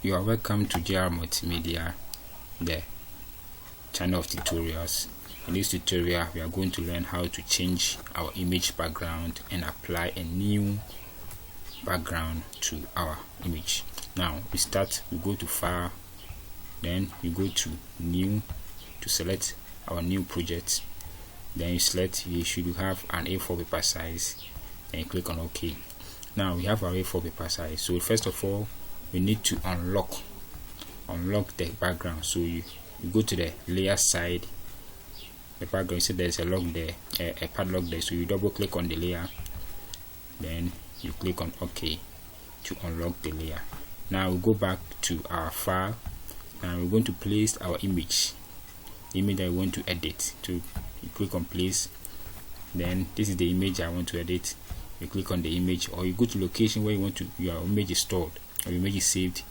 You are welcome to JR Multimedia, the channel of tutorials. In this tutorial, we are going to learn how to change our image background and apply a new background to our image. Now we go to File, then you go to New to select our new project. Then you select, you should have an A4 paper size, and you click on OK. Now we have our A4 paper size. So first of all, we need to unlock the background. So you go to the layer side, the background. You see there's a lock there, a padlock there. So you double click on the layer, then you click on OK to unlock the layer. Now we go back to our file, and we're going to place our image, the image that I want to edit. So you click on place, then this is the image I want to edit. You click on the image, or you go to location where you want to your image is stored or your image is saved.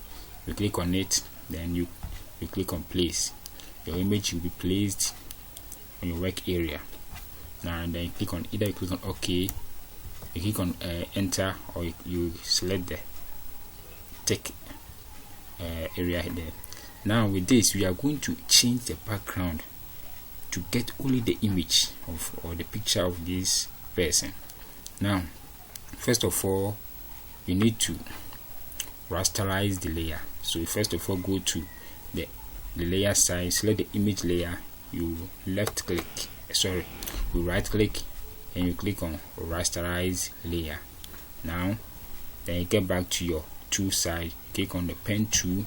You click on it, then you click on place. Your image will be placed on your work area. Now and then you click on either you click on OK, you click on enter, or you select the tick area there. Now with this, we are going to change the background to get only the image of or the picture of this person. Now first of all, you need to rasterize the layer. So first of all, go to the layer side, select the image layer, you right click and you click on rasterize layer. Now then you get back to your tool side, click on the pen tool,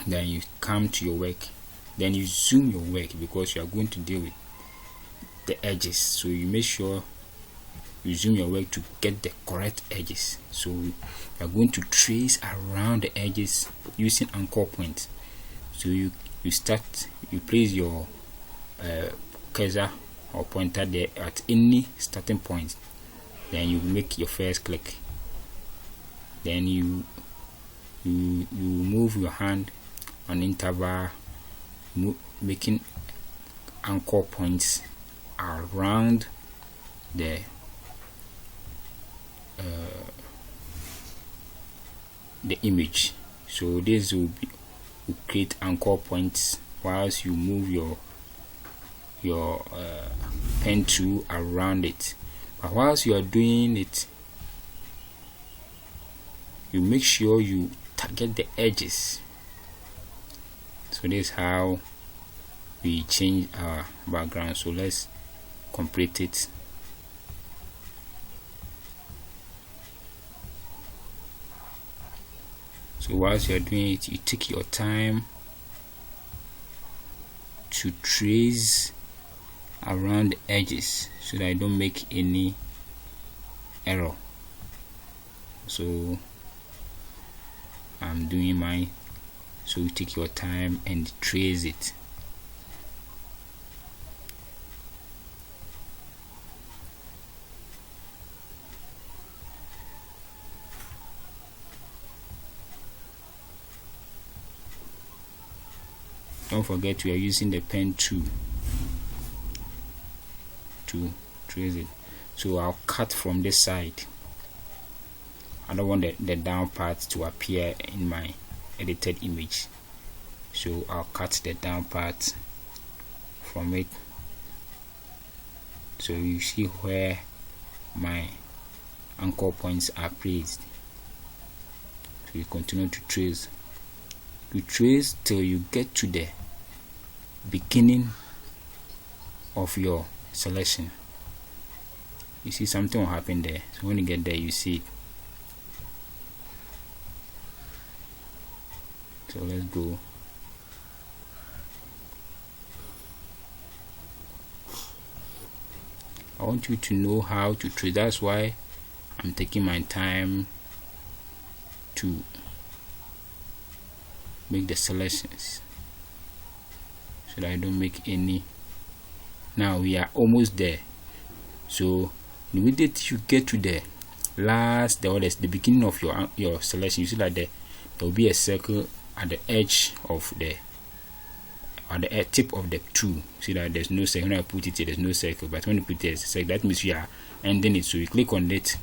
then you come to your work, then you zoom your work because you are going to deal with the edges. So you make sure you zoom your work to get the correct edges. So you are going to trace around the edges using anchor point. So you place your cursor or pointer there at any starting point, then you make your first click, then you move your hand on interval, making anchor points around the image. So this will create anchor points whilst you move your pen tool around it. But whilst you are doing it, you make sure you target the edges. So this is how we change our background. So let's complete it. So whilst you're doing it, you take your time to trace around the edges so that I don't make any error. So I'm doing mine. So you take your time and trace it. Don't forget we are using the pen tool to trace it. So I'll cut from this side. I don't want the down part to appear in my edited image, so I'll cut the down part from it. So you see where my anchor points are placed. So you continue to trace. You trace till you get to the beginning of your selection. You see something will happen there. So when you get there, you see it. So let's go. I want you to know how to trace. That's why I'm taking my time to make the selections so that I don't make any. Now we are almost there. So immediately you get to the last, the beginning of your selection, you see that there will be a circle at the edge of the tip of the tool. See that there's no circle. When I put it here, there's no circle, but when you put it there, so that means you are ending it. So you click on it,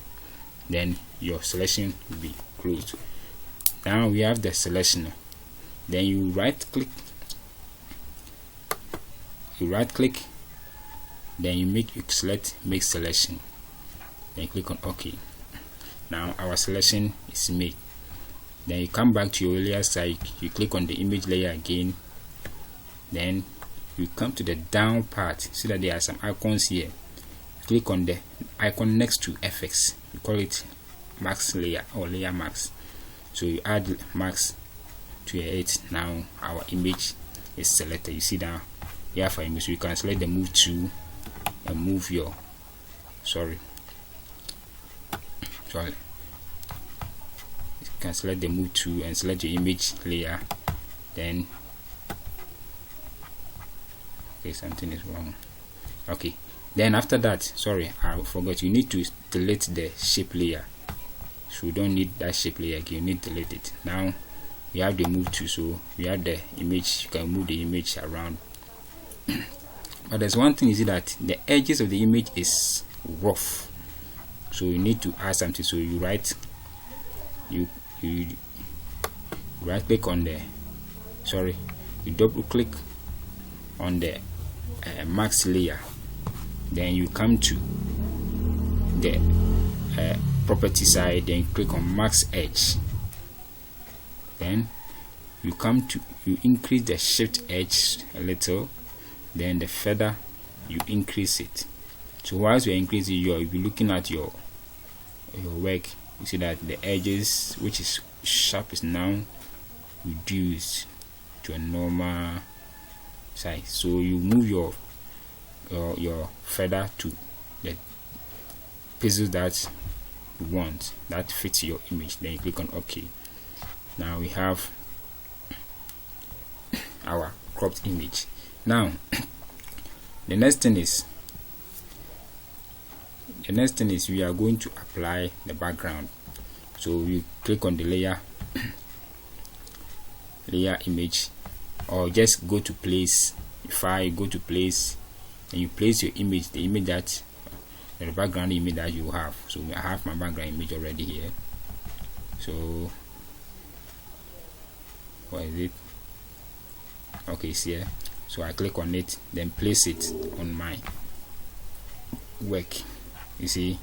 then your selection will be closed. Now we have the selection. Then you right click, then you select make selection, then click on OK. Now our selection is made. Then you come back to your layer side, you click on the image layer again, then you come to the down part. See that there are some icons here. Click on the icon next to FX, you call it max layer or layer max. So you add max to it. Now our image is selected. You see that here for image, so you can select the move to and move your you can select the move to and select your image layer. Then okay, something is wrong. Okay, then after that, I forgot, you need to delete the shape layer. So you don't need that shape layer again, you need to delete it. Now we have the move to, so we have the image, you can move the image around. But there's one thing, you see that the edges of the image is rough, so you need to add something. So you right click on the you double click on the max layer, then you come to the property side, then click on max edge, then you increase the shift edge a little, then the feather you increase it. So whilst you increase it, you'll be looking at your work. You see that the edges which is sharp is now reduced to a normal size. So you move your feather to the pixels that you want, that fits your image, then you click on OK. Now we have our cropped image. Now the next thing is we are going to apply the background. So you click on the layer image, or just go to place. If I go to place, and you place your image, the image that the background image that you have. So I have my background image already here. So what is it? Okay, it's here. So I click on it, then place it on my work. You see,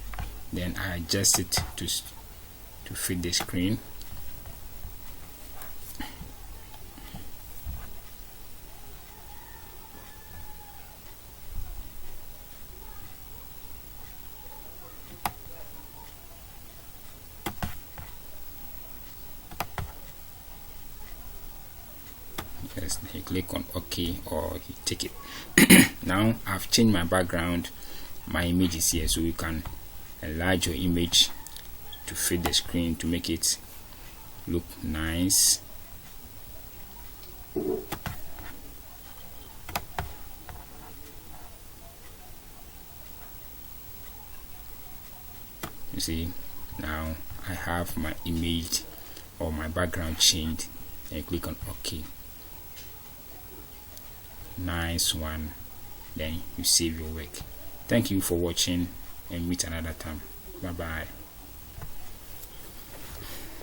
then I adjust it to fit the screen. Yes, you click on OK, or you take it. Now I've changed my background. My image is here, so you can enlarge your image to fit the screen to make it look nice. You see, now I have my image or my background changed, and click on OK. Nice one. Then you save your work. Thank you for watching, and meet another time. Bye bye.